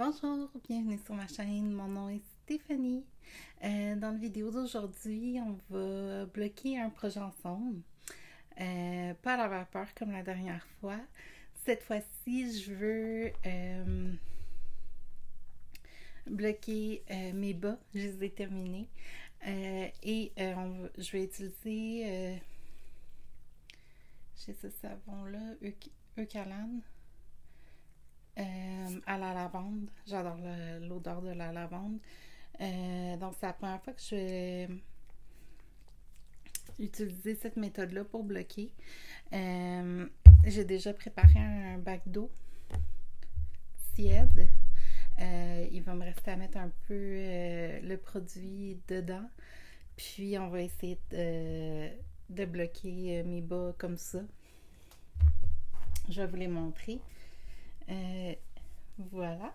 Bonjour, bienvenue sur ma chaîne, mon nom est Stéphanie. Dans la vidéo d'aujourd'hui, on va bloquer un projet ensemble. Pas à la vapeur comme la dernière fois. Cette fois-ci, je veux bloquer mes bas, je les ai terminés. Je vais utiliser j'ai ce savon-là, Eucalan. À la lavande. J'adore l'odeur de la lavande. Donc, c'est la première fois que je vais utiliser cette méthode-là pour bloquer. J'ai déjà préparé un bac d'eau tiède. Il va me rester à mettre un peu le produit dedans. Puis, on va essayer de bloquer mes bas comme ça. Je vais vous les montrer. Voilà.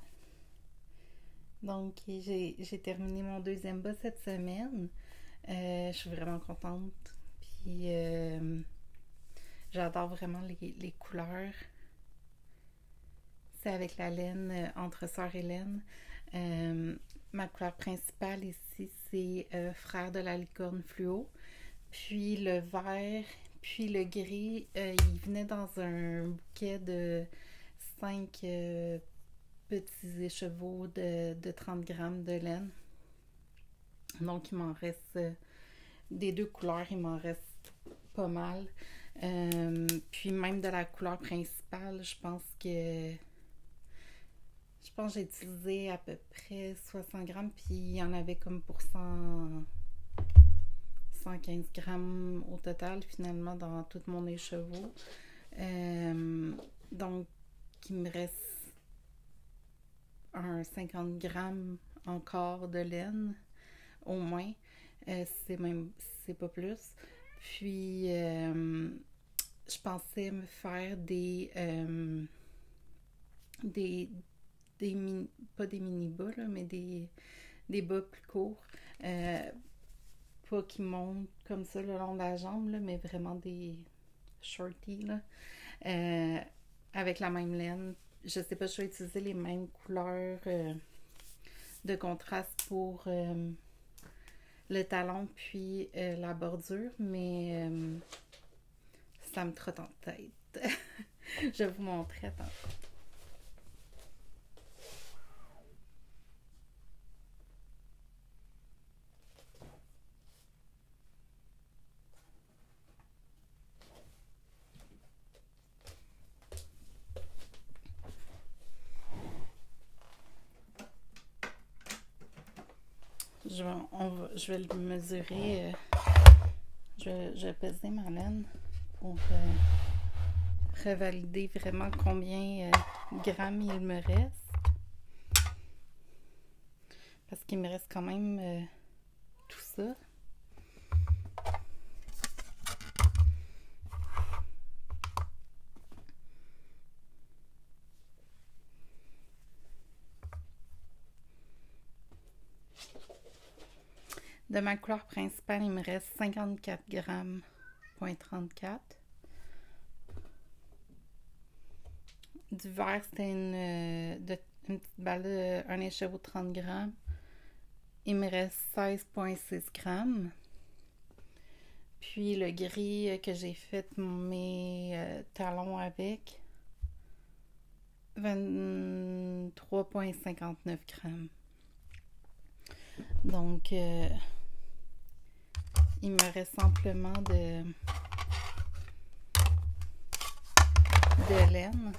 Donc, j'ai terminé mon deuxième bas cette semaine. Je suis vraiment contente. Puis, j'adore vraiment les couleurs. C'est avec la laine entre sœurs et laine. Ma couleur principale ici, c'est Frère de la licorne fluo. Puis le vert, puis le gris, il venait dans un bouquet de 5 petits écheveaux de 30 grammes de laine. Donc, il m'en reste des deux couleurs, il m'en reste pas mal. Puis même de la couleur principale, je pense que j'ai utilisé à peu près 60 grammes, puis il y en avait comme pour 115 grammes au total, finalement, dans tout mon écheveau. Donc, il me reste un 50 grammes encore de laine, au moins. C'est pas plus. Puis, je pensais me faire pas des mini-bas, là, mais des bas plus courts. Pas qui montent comme ça le long de la jambe, là, mais vraiment des shorties, là. Avec la même laine. Je sais pas, je vais utiliser les mêmes couleurs de contraste pour le talon puis la bordure, mais ça me trotte en tête. Je vais vous montrer, attends. Je vais le mesurer. Je vais peser ma laine pour revalider vraiment combien grammes il me reste. Parce qu'il me reste quand même tout ça. De ma couleur principale, il me reste 54 grammes, 34. Du vert, c'était une petite balle, un écheveau de 30 grammes. Il me reste 16,6 grammes. Puis le gris que j'ai fait mes talons avec, 23,59 grammes. Donc, il me reste amplement de laine.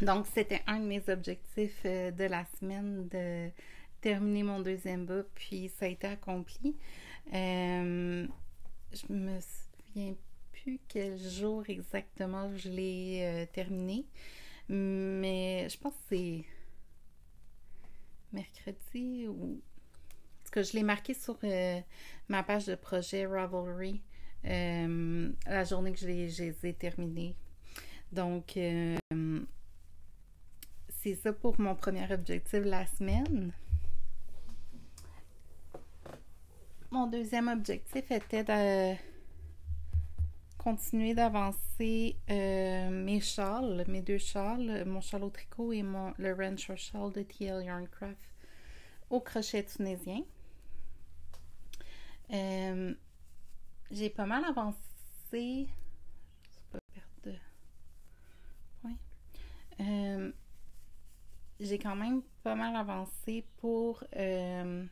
Donc, c'était un de mes objectifs de la semaine, de terminer mon deuxième bas, puis ça a été accompli. Je me souviens plus quel jour exactement je l'ai terminé, mais je pense que c'est mercredi ou... En tout cas, je l'ai marqué sur ma page de projet Ravelry la journée que je les ai terminés. Donc, c'est ça pour mon premier objectif de la semaine. Mon deuxième objectif était de continuer d'avancer mes châles, mes deux châles, mon châle au tricot et le Rancher Shawl de TL Yarncraft au crochet tunisien. J'ai pas mal avancé. Je ne sais pas perdre de point. J'ai quand même pas mal avancé pour le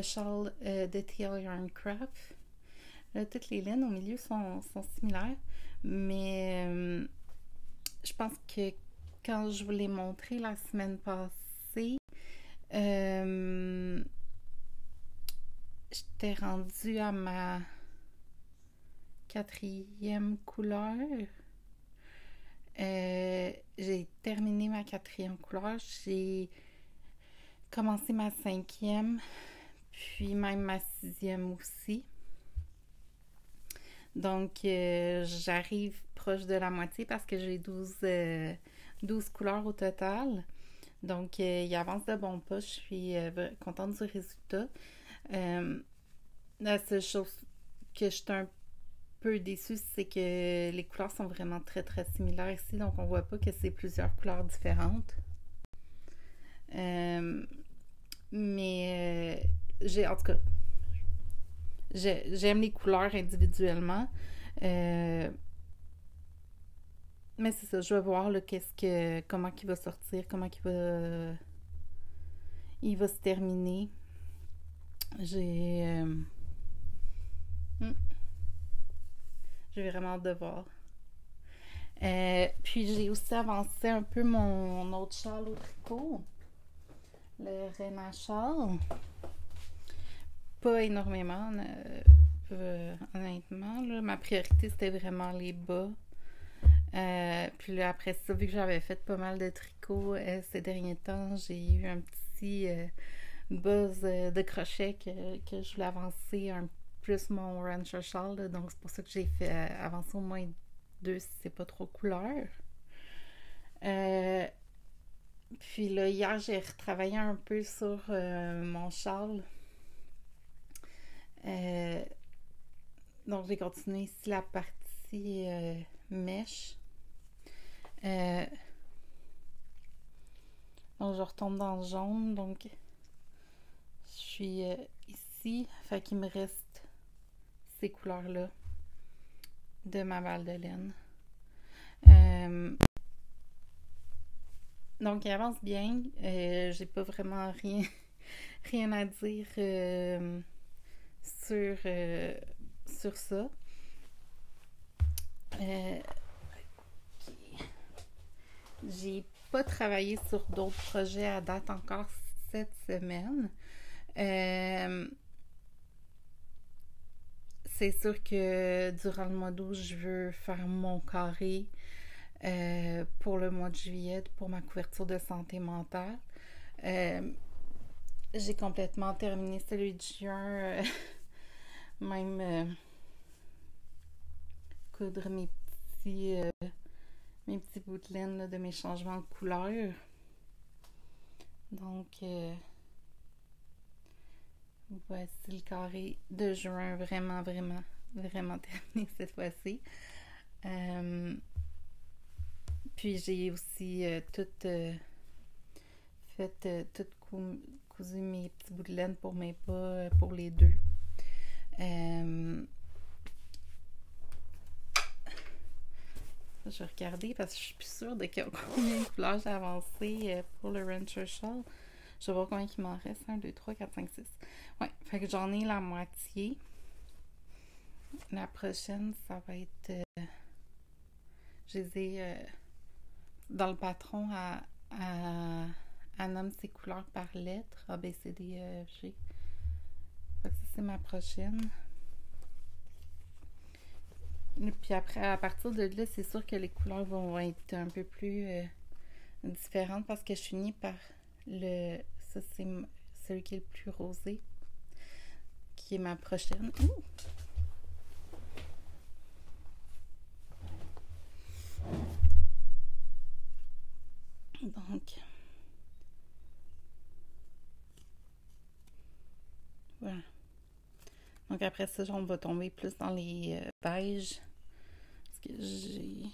châle de TL Yarncraft. Là, toutes les laines au milieu sont similaires, mais je pense que quand je vous l'ai montré la semaine passée, j'étais rendue à ma 4e couleur. J'ai terminé ma 4e couleur. J'ai commencé ma 5e, puis même ma 6e aussi. Donc, j'arrive proche de la moitié parce que j'ai 12 couleurs au total. Donc, il avance de bon pas. Je suis contente du résultat. La seule chose que je suis un peu déçue, c'est que les couleurs sont vraiment très, très similaires ici. Donc, on voit pas que c'est plusieurs couleurs différentes. Mais, en tout cas, j'aime les couleurs individuellement. Mais c'est ça, je vais voir là, comment il va sortir, comment il va se terminer. J'ai vraiment hâte de voir. Puis j'ai aussi avancé un peu mon autre châle au tricot, le Rena Shawl. Pas énormément, honnêtement. Là. Ma priorité, c'était vraiment les bas. Puis là, après ça, vu que j'avais fait pas mal de tricot ces derniers temps, j'ai eu un petit buzz de crochet que je voulais avancer un plus mon Rancher Shawl. Là, donc, c'est pour ça que j'ai fait avancer au moins 2 si c'est pas trop couleur. Puis là, hier, j'ai retravaillé un peu sur mon châle. Donc, j'ai continué ici la partie mèche. Donc, je retombe dans le jaune. Donc, je suis ici. Fait qu'il me reste ces couleurs-là de ma balle de laine. Donc, il avance bien. J'ai pas vraiment rien à dire sur ça. J'ai pas travaillé sur d'autres projets à date encore cette semaine. C'est sûr que durant le mois d'août, je veux faire mon carré pour le mois de juillet pour ma couverture de santé mentale. J'ai complètement terminé celui de juin. Même coudre mes petits bouts de laine là, de mes changements de couleur. Donc, voici le carré de juin. Vraiment, vraiment, vraiment terminé cette fois-ci. Puis, j'ai aussi tout cousu mes petits bouts de laine pour mes pas, pour les deux. Je vais regarder parce que je suis plus sûre de combien de couleurs j'ai avancé pour le Rancher Shawl. Je vais voir combien il m'en reste. 1, 2, 3, 4, 5, 6. Ouais, fait que j'en ai la moitié. La prochaine, ça va être... je les ai dans le patron à nommer ses couleurs par lettre. A, B, C, D, E, F, G. Fait que ça, c'est ma prochaine. Puis après, à partir de là, c'est sûr que les couleurs vont être un peu plus différentes parce que je finis par ça, c'est celui qui est le plus rosé, qui est ma prochaine. Ouh! Donc, voilà. Donc après ça, on va tomber plus dans les beiges. Parce que j'ai...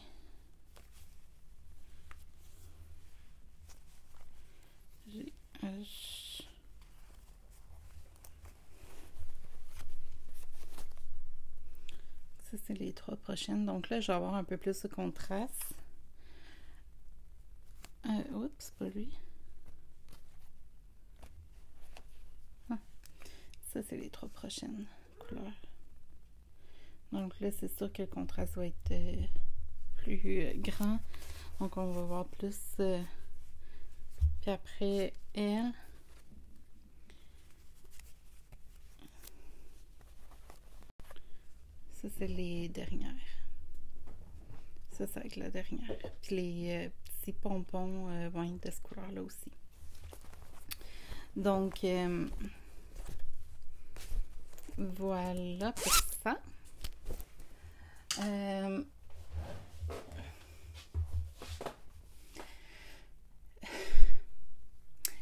Ça, c'est les 3 prochaines. Donc là, je vais avoir un peu plus de contraste. Oups, pas lui. Ah, ça, c'est les 3 prochaines couleurs. Donc là, c'est sûr que le contraste va être plus grand. Donc on va voir plus. Puis après, elle. Ça, c'est les dernières. Ça, c'est avec la dernière. Puis les petits pompons vont être de cette couleur-là aussi. Donc, voilà pour ça.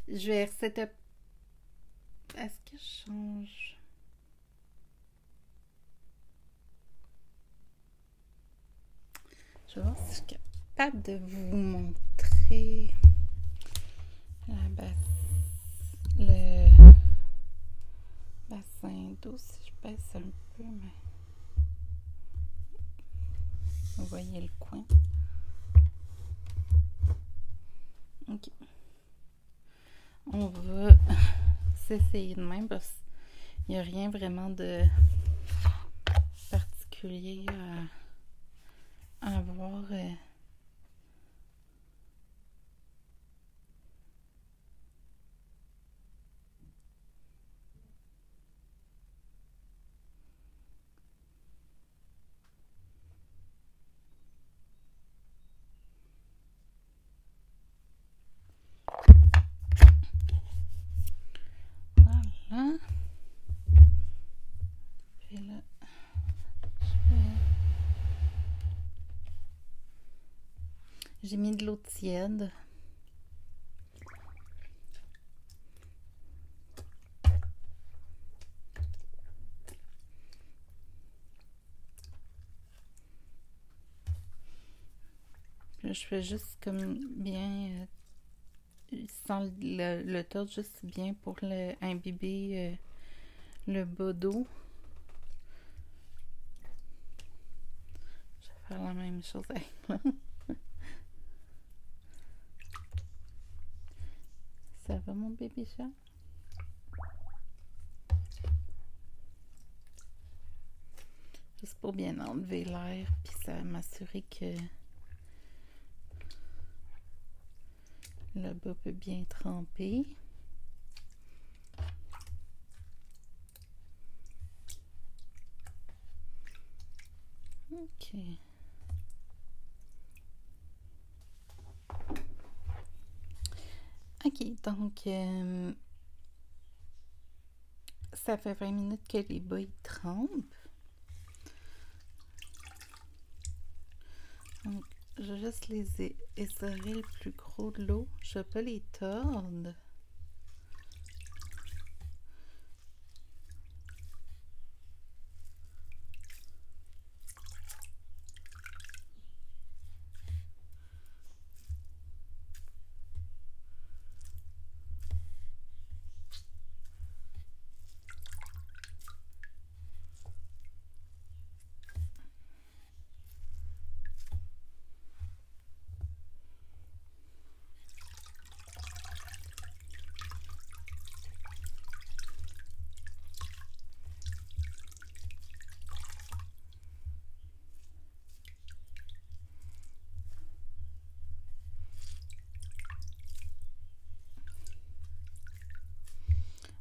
Je vais resetup. Est-ce que je change? Je vais voir si je suis capable de vous montrer la le bassin d'eau. Si je baisse un peu, mais vous voyez le coin. Ok. On va s'essayer de même parce qu'il n'y a rien vraiment de particulier à voir. Voilà. Puis là, j'ai mis de l'eau tiède. Là, je fais juste comme bien sans le torse, juste bien pour imbiber le bas d'eau. Je vais faire la même chose avec là. Ça va, mon bébé chat? Juste pour bien enlever l'air, puis ça m'assurer que le bas peut bien tremper. Ok. Ok, donc ça fait 20 minutes que les bas ils trempent. Donc, je vais juste les essorer le plus gros de l'eau. Je vais pas les tordre.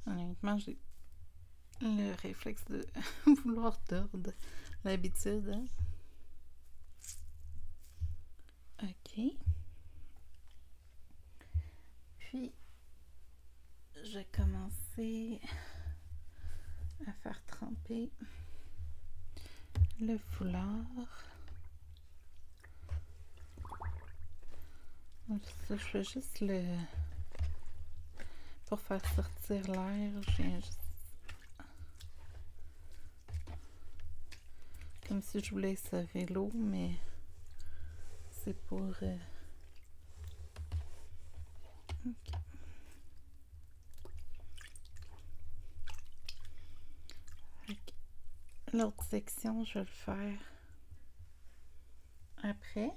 Honnêtement, j'ai le réflexe de vouloir tordre. L'habitude, hein? Ok. Puis, je vais commencer à faire tremper le foulard. Donc ça, je fais juste le... Pour faire sortir l'air, je viens juste comme si je voulais essorer l'eau, mais c'est pour... Ok. L'autre section, je vais le faire après.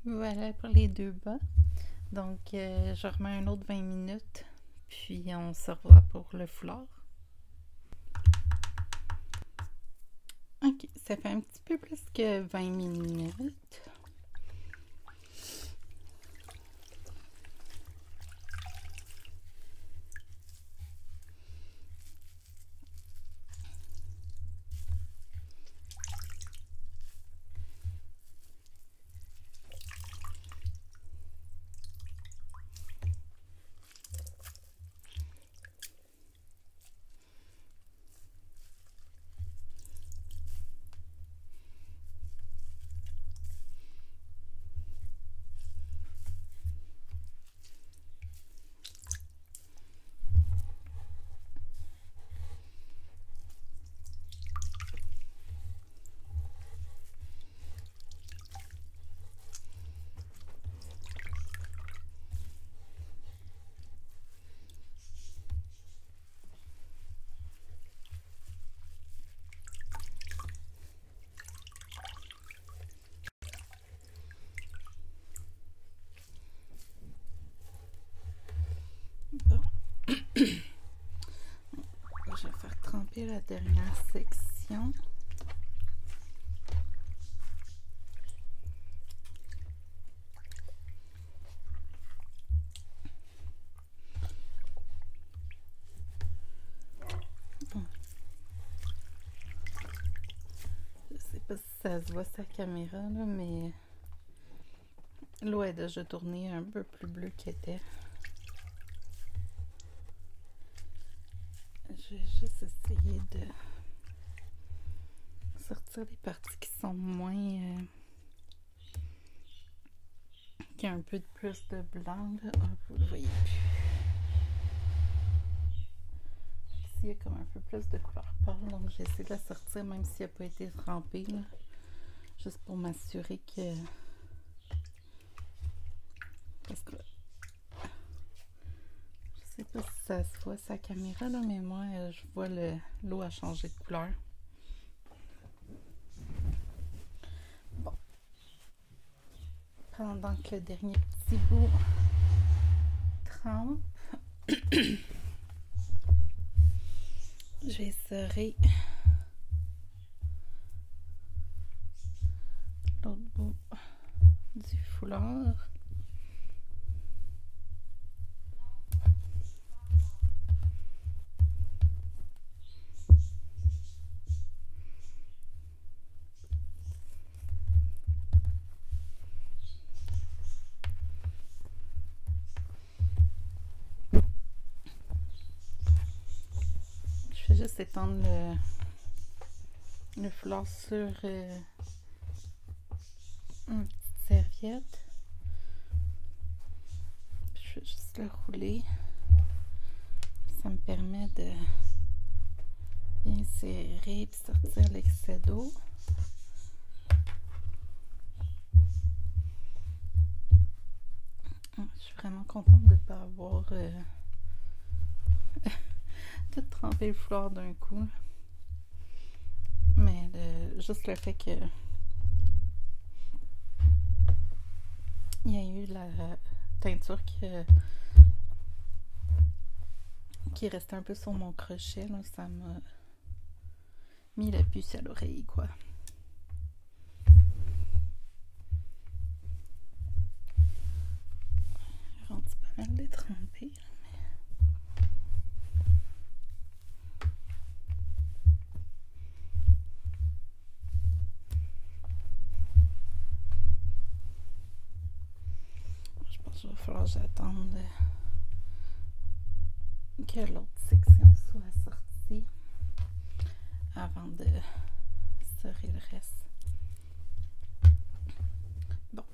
Voilà pour les deux bas. Donc, je remets un autre 20 minutes, puis on se revoit pour le foulard. Ok, ça fait un petit peu plus que 20 minutes. Bon. Je vais faire tremper la dernière section. Bon. Je sais pas si ça se voit sa caméra là, mais l'eau est déjà tournée un peu plus bleue qu'elle était. Je vais juste essayer de sortir les parties qui sont moins... qui a un peu de plus de blanc là. Oh, vous le voyez plus. Ici, il y a comme un peu plus de couleur pâle, donc j'essaie de la sortir même s'il n'a pas été trempé là, juste pour m'assurer que... Parce que... Je sais pas si ça se voit sa caméra là, mais moi je vois l'eau a changé de couleur. Bon. Pendant que le dernier petit bout trempe, je vais essorer l'autre bout du foulard. juste étendre le foulard sur une petite serviette. Je vais juste le rouler. Ça me permet de bien serrer et sortir l'excès d'eau. Je suis vraiment contente de ne pas avoir tout trempé le foulard d'un coup. Mais juste le fait que il y a eu la teinture qui restait un peu sur mon crochet, là, ça m'a mis la puce à l'oreille, quoi. Rendu pas mal détrempé. Je pense qu'il va falloir que j'attende que l'autre section soit sortie avant de serrer le reste. Bon.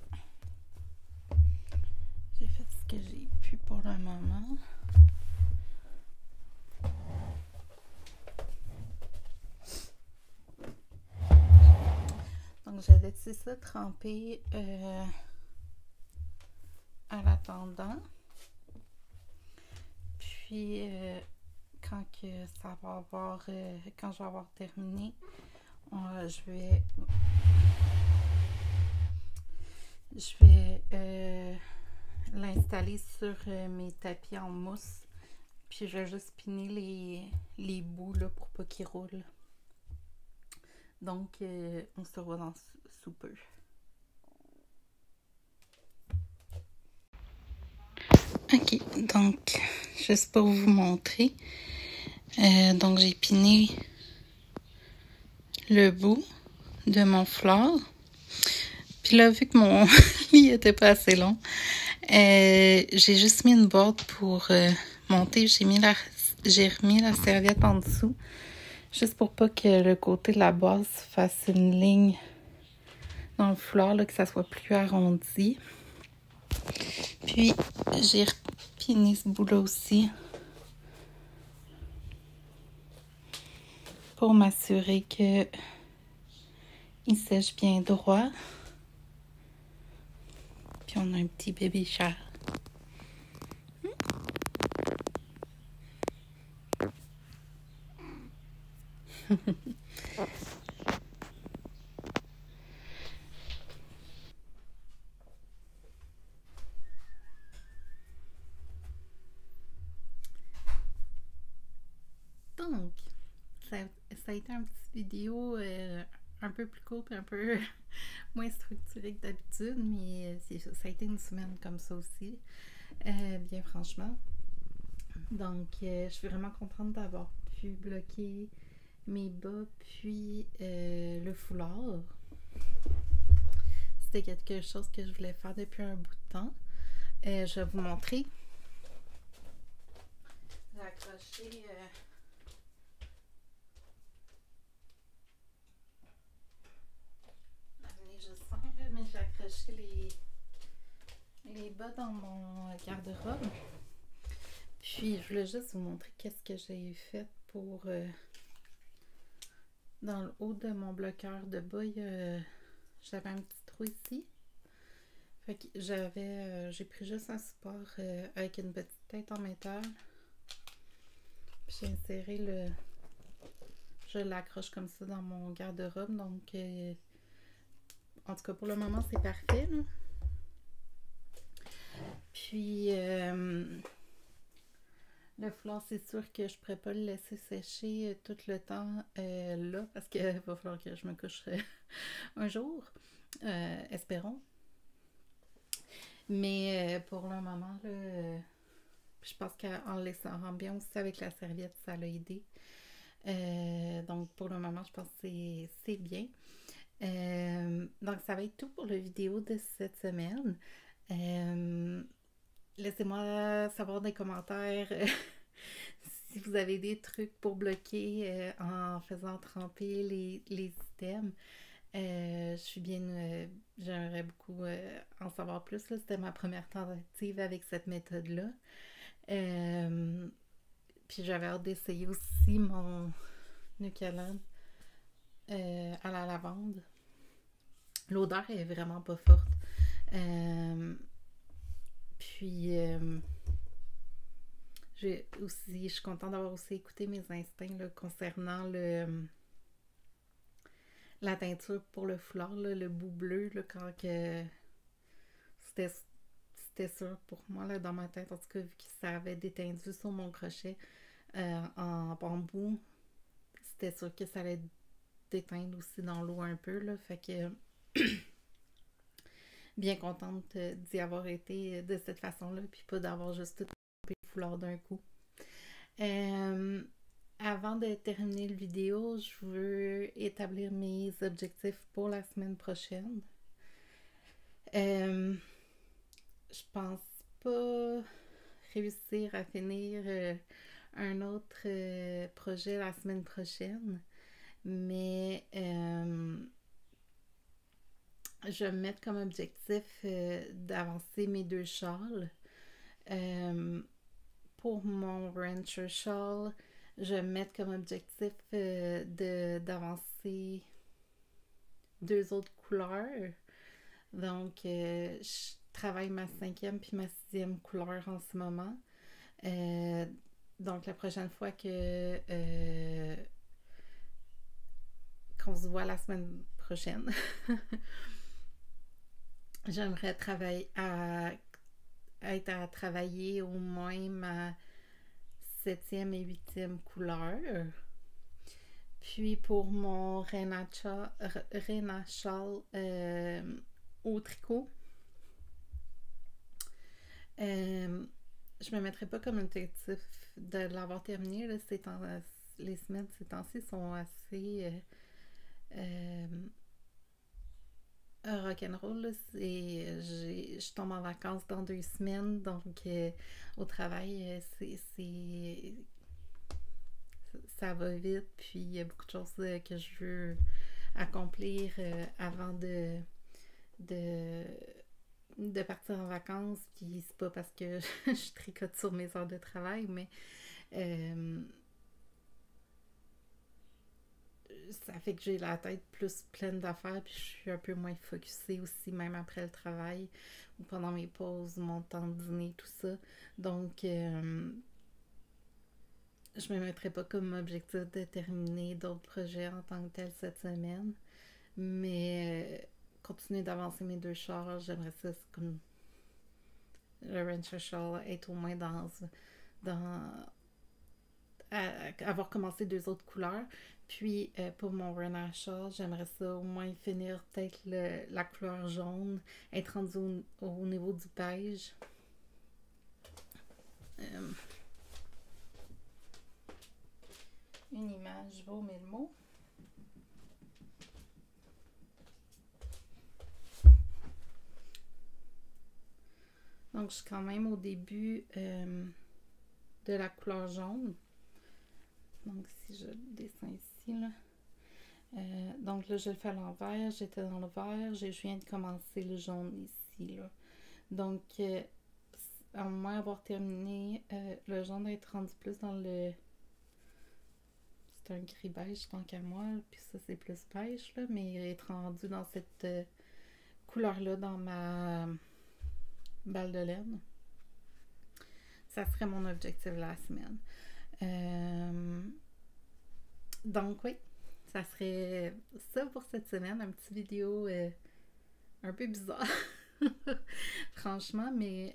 J'ai fait ce que j'ai pu pour le moment. Donc, j'avais laissé ça tremper en attendant. Puis, quand ça va avoir, quand je vais avoir terminé, je vais l'installer sur mes tapis en mousse. Puis, je vais juste piner les bouts là, pour pas qu'ils roulent. Donc, on se revoit dans sous peu. Ok, donc, juste pour vous montrer. Donc, j'ai piné le bout de mon foulard. Puis là, vu que mon lit était pas assez long, j'ai juste mis une boîte pour monter. J'ai remis la serviette en dessous. Juste pour pas que le côté de la base fasse une ligne dans le foulard, là, que ça soit plus arrondi. Puis, j'ai repiné ce bout-là aussi pour m'assurer que il sèche bien droit. Puis, on a un petit bébé chat. Donc, ça a été une petite vidéo un peu plus courte et un peu moins structurée que d'habitude, mais ça a été une semaine comme ça aussi, bien franchement. Donc, je suis vraiment contente d'avoir pu bloquer mes bas puis le foulard. C'était quelque chose que je voulais faire depuis un bout de temps. Je vais vous montrer. J'ai accroché mais j'ai accroché les bas dans mon garde-robe. Puis je voulais juste vous montrer qu'est-ce que j'ai fait pour dans le haut de mon bloqueur de bas, j'avais un petit trou ici. Fait que j'ai pris juste un support avec une petite tête en métal. Puis j'ai inséré je l'accroche comme ça dans mon garde-robe. Donc en tout cas pour le moment c'est parfait là. Puis le foulard, c'est sûr que je ne pourrais pas le laisser sécher tout le temps là parce qu'il va falloir que je me couche un jour. Espérons. Mais pour le moment, là, je pense qu'en le laissant bien aussi avec la serviette, ça l'a aidé. Donc pour le moment, je pense que c'est bien. Donc ça va être tout pour la vidéo de cette semaine. Laissez-moi savoir dans les commentaires si vous avez des trucs pour bloquer en faisant tremper les items, je suis bien... j'aimerais beaucoup en savoir plus. C'était ma première tentative avec cette méthode-là. Puis j'avais hâte d'essayer aussi mon Nukalan à la lavande. L'odeur est vraiment pas forte. Puis je suis contente d'avoir aussi écouté mes instincts là, concernant la teinture pour le foulard, là, le bout bleu, là, quand que c'était sûr pour moi là, dans ma tête, en tout cas, vu que ça avait détendu sur mon crochet en bambou, c'était sûr que ça allait déteindre aussi dans l'eau un peu, là, fait que bien contente d'y avoir été de cette façon-là, puis pas d'avoir juste tout coupé le foulard d'un coup. Avant de terminer la vidéo, je veux établir mes objectifs pour la semaine prochaine. Je pense pas réussir à finir un autre projet la semaine prochaine, mais je vais me mettre comme objectif d'avancer mes 2 shawls. Pour mon Rancher Shawl, je vais me mettre comme objectif d'avancer 2 autres couleurs. Donc, je travaille ma 5e puis ma 6e couleur en ce moment. Donc, la prochaine fois qu'on se voit la semaine prochaine, j'aimerais être à travailler au moins ma 7e et 8e couleur. Puis pour mon Rena Shawl au tricot, je me mettrais pas comme objectif de l'avoir terminé. Là, les semaines ces temps-ci sont assez rock'n'roll. Je tombe en vacances dans 2 semaines, donc au travail, ça va vite, puis il y a beaucoup de choses que je veux accomplir avant de partir en vacances, puis c'est pas parce que je tricote sur mes heures de travail, mais ça fait que j'ai la tête plus pleine d'affaires, puis je suis un peu moins focusée aussi, même après le travail, ou pendant mes pauses, mon temps de dîner, tout ça. Donc, je me mettrai pas comme objectif de terminer d'autres projets en tant que tel cette semaine, mais continuer d'avancer mes 2 charges, j'aimerais ça, c'est comme le Rancher Shawl, être au moins dans avoir commencé 2 autres couleurs. Puis pour mon Rena Shawl, j'aimerais ça au moins finir peut-être la couleur jaune, être rendu au niveau du beige. Une image vaut 1000 mots. Donc je suis quand même au début de la couleur jaune. Donc si je descends ici, là. Donc là, je le fais à l'envers. J'étais dans le vert. Je viens de commencer le jaune ici, là. Donc, à moins d'avoir terminé, le jaune va être rendu plus dans le... C'est un gris beige tant qu'à moi. Puis ça, c'est plus beige, là. Mais être rendu dans cette couleur-là dans ma balle de laine. Ça serait mon objectif la semaine. Donc oui, ça serait ça pour cette semaine, un petit vidéo un peu bizarre, franchement, mais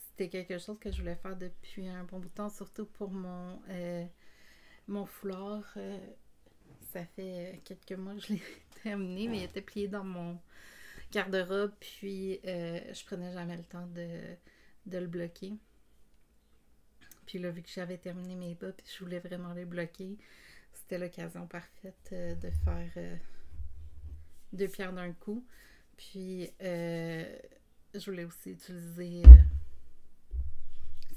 c'était quelque chose que je voulais faire depuis un bon bout de temps, surtout pour mon foulard. Ça fait quelques mois que je l'ai terminé, mais il était plié dans mon garde-robe, puis je prenais jamais le temps de le bloquer. Puis là, vu que j'avais terminé mes bas, puis je voulais vraiment les bloquer, c'était l'occasion parfaite de faire 2 pierres d'un coup. Puis, je voulais aussi utiliser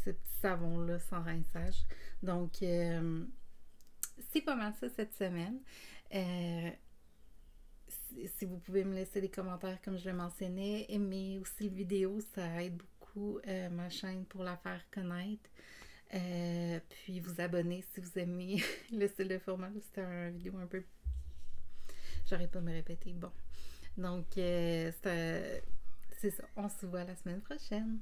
ce petit savon-là sans rinçage. Donc, c'est pas mal ça cette semaine. Si vous pouvez me laisser des commentaires comme je le mentionnais, aimez aussi la vidéo, ça aide beaucoup ma chaîne pour la faire connaître. Puis vous abonner si vous aimez le style de format. C'était une vidéo un peu... J'arrête pas de me répéter. Bon. Donc, c'est ça. On se voit la semaine prochaine.